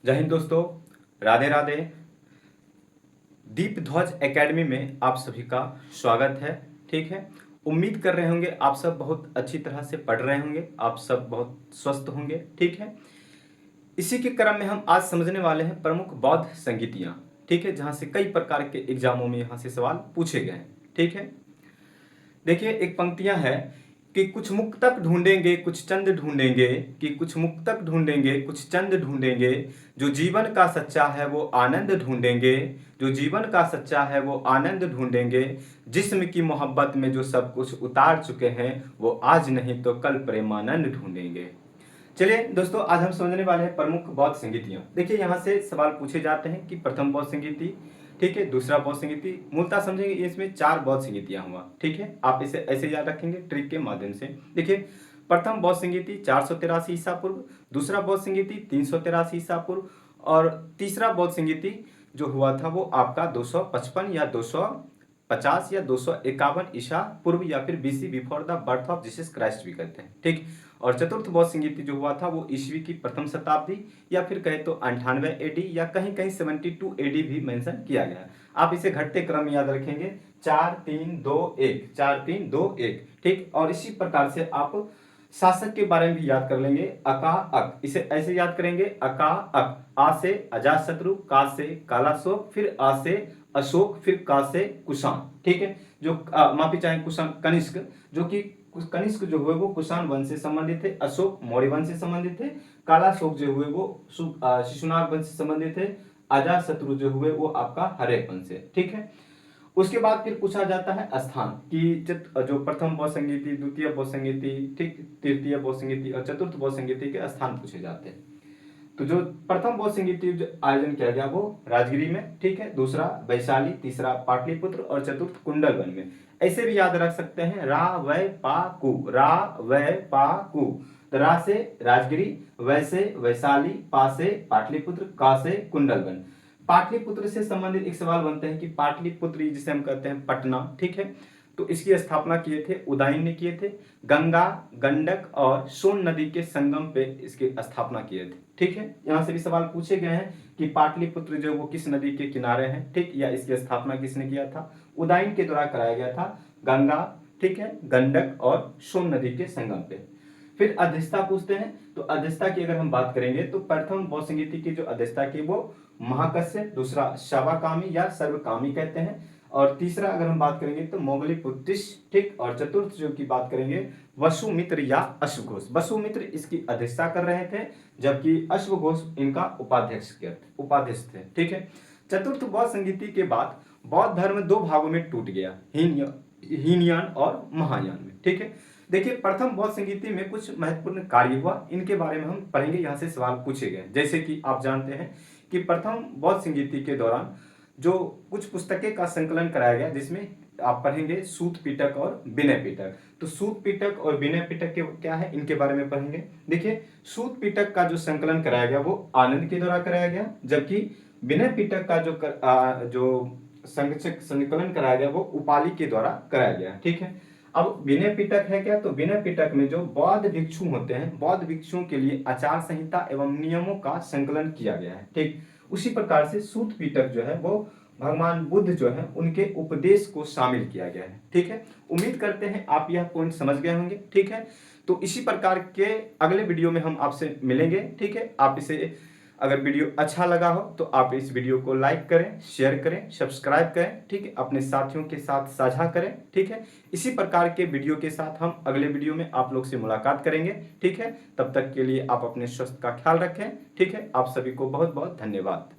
जय हिंद दोस्तों, राधे राधे। दीप ध्वज एकेडमी में आप सभी का स्वागत है। ठीक है, उम्मीद कर रहे होंगे आप सब बहुत अच्छी तरह से पढ़ रहे होंगे, आप सब बहुत स्वस्थ होंगे। ठीक है, इसी के क्रम में हम आज समझने वाले हैं प्रमुख बौद्ध संगीतियाँ। ठीक है, जहाँ से कई प्रकार के एग्जामों में यहाँ से सवाल पूछे गए हैं। ठीक है, देखिए एक पंक्तियां हैं कि कुछ मुक्तक ढूंढेंगे कुछ चंद ढूंढेंगे, कि कुछ मुक्तक ढूंढेंगे कुछ चंद ढूंढेंगे, जो जीवन का सच्चा है वो आनंद ढूंढेंगे, जो जीवन का सच्चा है वो आनंद ढूंढेंगे, जिस्म की मोहब्बत में जो सब कुछ उतार चुके हैं वो आज नहीं तो कल प्रेमानंद ढूंढेंगे। चलिए दोस्तों, आज हम समझने वाले हैं प्रमुख बौद्ध संगीतियाँ। देखिए यहाँ से सवाल पूछे जाते हैं कि प्रथम बौद्ध संगीति, ठीक है, दूसरा बौद्ध संगीति, मूलतः समझेंगे इसमें 4 बौद्ध संगीतियाँ हुआ। ठीक है, आप इसे ऐसे याद रखेंगे ट्रिक के माध्यम से। देखिए प्रथम बौद्ध संगीति 483 ईसा पूर्व, दूसरा बौद्ध संगीति 383 ईसा पूर्व, और तीसरा बौद्ध संगीति जो हुआ था वो आपका 255 या 250 या 251 ईसा पूर्व, या फिर BC before the birth of Jesus Christ भी कहते हैं। ठीक, और चतुर्थ बौद्ध संगीति जो हुआ था वो ईस्वी की प्रथम शताब्दी, या फिर कहे तो 98 एडी, या कहीं कहीं 72 एडी भी मेंशन किया गया है। आप इसे घटते क्रम याद रखेंगे, 4 3 2 1, 4 3 2 1। ठीक, और इसी प्रकार से आप शासक के बारे में भी याद कर लेंगे, अका अक, इसे ऐसे याद करेंगे, अका अक, आ से अजातशत्रु, का से कालाशोक, फिर आ से अशोक, फिर का से कुषाण। ठीक है, जो माफी चाहे कुषाण कनिष्क, जो कि कनिष्क जो हुए वो कुषाण वंश से संबंधित थे, अशोक मौर्य वंश से संबंधित थे, कालाशोक जो हुए वो शिशुनाग वंश से संबंधित थे, अजातशत्रु जो हुए वो आपका हर्यक वंश से। ठीक है, उसके बाद फिर पूछा जाता है स्थान कि जो प्रथम बौद्ध संगीति, द्वितीय बौद्ध संगीति, ठीक, तृतीय बौद्ध संगीति और चतुर्थ बौद्ध संगीति के स्थान पूछे जाते हैं। तो जो प्रथम बौद्ध संगीति जो आयोजन किया गया वो राजगिरी में, ठीक है, दूसरा वैशाली, तीसरा पाटलिपुत्र और चतुर्थ कुंडलवन में। ऐसे भी याद रख सकते हैं, रा वै पा कु, रा वै पा कु। तो रा से राजगिरी, वै से वैशाली, पा से पाटलिपुत्र, का से कुंडलवन। पाटलिपुत्र से संबंधित एक सवाल बनते हैं कि पाटलिपुत्र जिसे हम कहते हैं पटना, ठीक है, तो इसकी स्थापना किए थे उदयन ने किए थे। गंगा, गंडक और सोन नदी के संगम पे इसकी स्थापना किए थे। ठीक है, यहाँ से भी सवाल पूछे गए हैं कि पाटलिपुत्र जो वो किस नदी के किनारे हैं, ठीक, या इसकी स्थापना किसने किया था? उदयन के द्वारा कराया गया था, गंगा, ठीक है, गंडक और सोन नदी के संगम पे। फिर अध्यक्षता पूछते हैं, तो अध्यक्षता की अगर हम बात करेंगे तो प्रथम बौद्ध संगीति की जो अध्यक्षता की वो महाकश्यप, दूसरा शवाकामी या सर्वकामी कहते हैं, और तीसरा अगर हम बात करेंगे तो मोगलीपुत्तिस, ठीक, और चतुर्थ जो की बात करेंगे वसुमित्र या अश्वघोष। वसुमित्र इसकी अध्यक्षता कर रहे थे, जबकि अश्वघोष इनका उपाध्यक्ष थे। ठीक है, चतुर्थ बौद्ध संगीति के बाद बौद्ध धर्म 2 भागों में टूट गया, हीनयान और महायान में। ठीक है, देखिए प्रथम बौद्ध संगीति में कुछ महत्वपूर्ण कार्य हुआ, इनके बारे में हम पढ़ेंगे, यहाँ से सवाल पूछे गए। जैसे कि आप जानते हैं कि प्रथम बौद्ध संगीति के दौरान जो कुछ पुस्तकें का संकलन कराया गया, जिसमें आप पढ़ेंगे सूत पिटक और विनय पिटक। तो सूत पिटक और विनय पिटक के क्या है, इनके बारे में पढ़ेंगे। देखिए सूत पिटक का जो संकलन कराया गया वो आनंद के द्वारा कराया गया, जबकि विनय पिटक का जो संकलन कराया गया वो उपाली के द्वारा कराया गया। ठीक है, अब विनय पिटक है क्या, तो विनय पिटक में जो बौद्ध भिक्षु होते हैं, बौद्ध भिक्षुओं के लिए आचार संहिता एवं नियमों का संकलन किया गया है। ठीक, उसी प्रकार से सूत पिटक जो है वो भगवान बुद्ध जो है उनके उपदेश को शामिल किया गया है। ठीक है, उम्मीद करते हैं आप यह पॉइंट समझ गए होंगे। ठीक है, तो इसी प्रकार के अगले वीडियो में हम आपसे मिलेंगे। ठीक है, आप इसे अगर वीडियो अच्छा लगा हो तो आप इस वीडियो को लाइक करें, शेयर करें, सब्सक्राइब करें, ठीक है, अपने साथियों के साथ साझा करें। ठीक है, इसी प्रकार के वीडियो के साथ हम अगले वीडियो में आप लोग से मुलाकात करेंगे। ठीक है, तब तक के लिए आप अपने स्वास्थ्य का ख्याल रखें। ठीक है, आप सभी को बहुत बहुत धन्यवाद।